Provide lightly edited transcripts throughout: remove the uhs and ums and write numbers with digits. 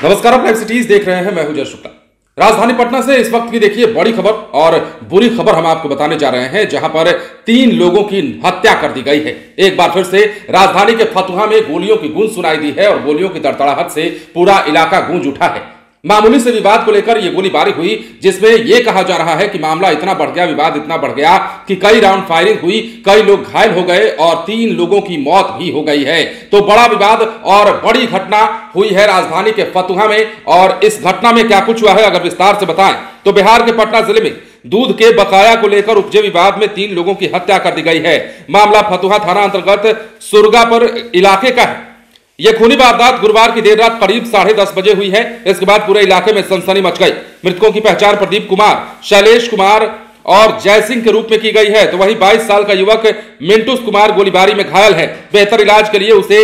नमस्कार, आप live cities देख रहे हैं। मैं हूं जय शुक्ला। राजधानी पटना से इस वक्त की देखिए बड़ी खबर और बुरी खबर हम आपको बताने जा रहे हैं, जहां पर 3 लोगों की हत्या कर दी गई है। एक बार फिर से राजधानी के फतुहा में गोलियों की गूंज सुनाई दी है और गोलियों की तड़तड़ाहट से पूरा इलाका गूंज उठा है। मामूली से विवाद को लेकर यह गोलीबारी हुई, जिसमें यह कहा जा रहा है कि मामला इतना बढ़ गया, विवाद इतना बढ़ गया कि कई राउंड फायरिंग हुई, कई लोग घायल हो गए और 3 लोगों की मौत भी हो गई है। तो बड़ा विवाद और बड़ी घटना हुई है राजधानी के फतुहा में। और इस घटना में क्या कुछ हुआ है अगर विस्तार से बताएं तो बिहार के पटना जिले में दूध के बकाया को लेकर उपजे विवाद में 3 लोगों की हत्या कर दी गई है। मामला फतुहा थाना अंतर्गत सुरगापुर इलाके का है। यह खूनी वारदात गुरुवार की देर रात करीब 10:30 बजे हुई है। इसके बाद पूरे इलाके में सनसनी मच गई। मृतकों की पहचान प्रदीप कुमार, शैलेश कुमार और जयसिंह के रूप में की गई है। तो वही 22 साल का युवक मिंटू कुमार गोलीबारी में घायल है। बेहतर इलाज के लिए उसे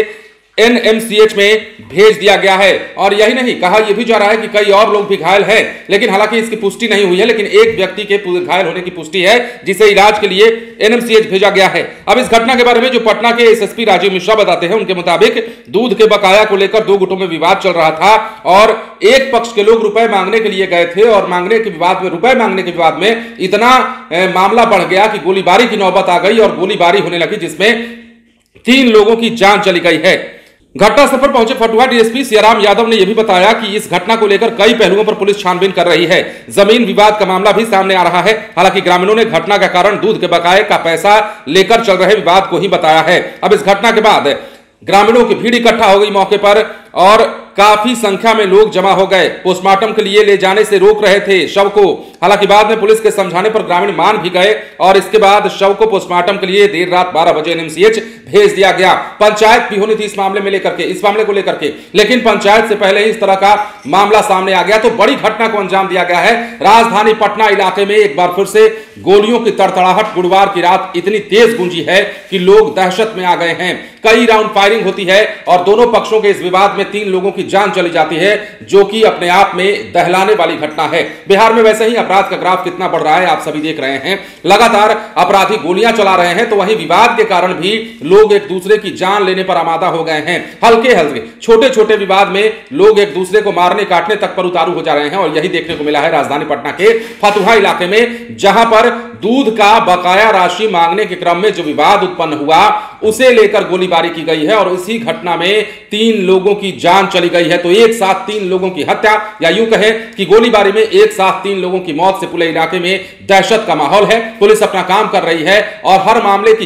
एनएमसीएच में भेज दिया गया है। और यही नहीं, कहा यह भी जा रहा है कि कई और लोग भी घायल हैं, लेकिन हालांकि इसकी पुष्टि नहीं हुई है। लेकिन एक व्यक्ति के घायल होने की पुष्टि है, जिसे इलाज के लिए एनएमसीएच भेजा गया है। अब इस घटना के बारे में जो पटना के एसएसपी राजीव मिश्रा बताते हैं, उनके मुताबिक दूध के बकाया को लेकर 2 गुटों में विवाद चल रहा था और एक पक्ष के लोग रुपए मांगने के लिए गए थे और रुपए मांगने के विवाद में इतना मामला बढ़ गया कि गोलीबारी की नौबत आ गई और गोलीबारी होने लगी, जिसमें 3 लोगों की जान चली गई है। घटनास्थल पर पहुंचे फतुहा डीएसपी सियाराम यादव ने यह भी बताया कि इस घटना को लेकर कई पहलुओं पर पुलिस छानबीन कर रही है। जमीन विवाद का मामला भी सामने आ रहा है। हालांकि ग्रामीणों ने घटना का कारण दूध के बकाये का पैसा लेकर चल रहे विवाद को ही बताया है। अब इस घटना के बाद ग्रामीणों की भीड़ इकट्ठा हो गई मौके पर और काफी संख्या में लोग जमा हो गए। पोस्टमार्टम के लिए ले जाने से रोक रहे थे शव को। हालांकि बाद में पुलिस के समझाने पर ग्रामीण मान भी गए और इसके बाद शव को पोस्टमार्टम के लिए देर रात 12 बजे एनएमसीएच भेज दिया गया। पंचायत भी होनी थी इस मामले को लेकर के, लेकिन पंचायत से पहले ही इस तरह का मामला सामने आ गया। तो बड़ी घटना को अंजाम दिया गया है। राजधानी पटना इलाके में एक बार फिर से गोलियों की तड़तड़ाहट गुरुवार की रात इतनी तेज गूंजी है कि लोग दहशत में आ गए हैं। कई राउंड फायरिंग होती है और दोनों पक्षों के इस विवाद में 3 लोगों की जान चली जाती है, जो कि अपने आप में दहलाने वाली घटना है। बिहार में वैसे ही अपराध का ग्राफ कितना बढ़ रहा है आप सभी देख रहे हैं। लगातार अपराधी गोलियां चला रहे हैं, तो वहीं विवाद के कारण भी लोग एक दूसरे की जान लेने पर आमादा हो गए हैं। हल्के छोटे छोटे विवाद में लोग एक दूसरे को मारने काटने तक पर उतारू हो जा रहे हैं। और यही देखने को मिला है राजधानी पटना के फतुहा इलाके में, जहां पर दूध का बकाया राशि मांगने के क्रम में जो विवाद उत्पन्न हुआ, उसे लेकर गोलीबारी की गई है और इसी घटना में 3 लोगों की जान चली गई है। तो एक साथ 3 लोगों की हत्या, या यूं कहें कि गोलीबारी में एक साथ 3 लोगों की मौत से पूरे इलाके में दहशत का माहौल है। पुलिस अपना काम कर रही है और हर मामले की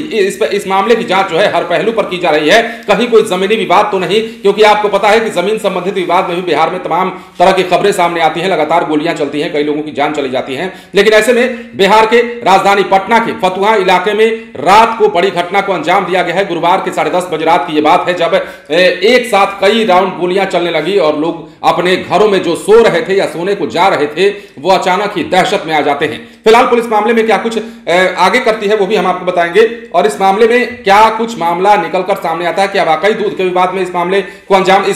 इस मामले की जांच जो है हर पहलू पर की जा रही है। कहीं कोई जमीनी विवाद तो नहीं, क्योंकि आपको पता है कि जमीन संबंधित विवाद में भी बिहार में तमाम तरह की खबरें सामने आती हैं। लगातार गोलियां चलती हैं, कई लोगों की जान चली जाती है। लेकिन ऐसे में बिहार के राजधानी पटना के फतुहा इलाके में रात को बड़ी घटना को अंजाम दिया गया है। गुरुवार के 10:30 बजे रात की यह बात है, जब एक साथ कई राउंड गोलियां चलने लगी और लोग अपने घरों में जो सो रहे थे या सोने को जा रहे थे, वो अचानक ही दहशत में आ जाते हैं। फिलहाल पुलिस मामले में क्या कुछ आगे करती है वो भी हम आपको बताएंगे। और इस मामले में क्या कुछ मामला निकलकर सामने आता है, क्या वाकई दूध के विवाद में इस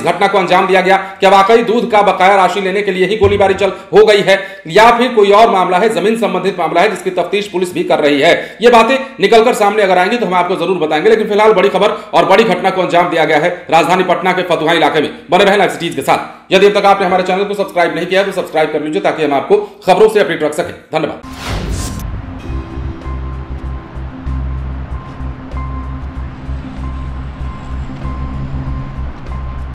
घटना को अंजाम दिया गया, क्या वाकई दूध का बकाया राशि लेने के लिए ही गोलीबारी हो गई है, या फिर कोई और मामला है, जमीन संबंधित मामला है, जिसकी तफ्तीश पुलिस भी कर रही है। ये बातें निकलकर सामने अगर आएंगी तो हम आपको जरूर बताएंगे। लेकिन फिलहाल बड़ी खबर और बड़ी घटना को अंजाम दिया गया है राजधानी पटना के फतुहा इलाके में। बने रहें लाइव सिटीज के साथ। यदि अब तक आपने हमारे चैनल को सब्सक्राइब नहीं किया तो सब्सक्राइब कर लीजिए, ताकि हम आपको खबरों से अपडेट रख सकें। धन्यवाद।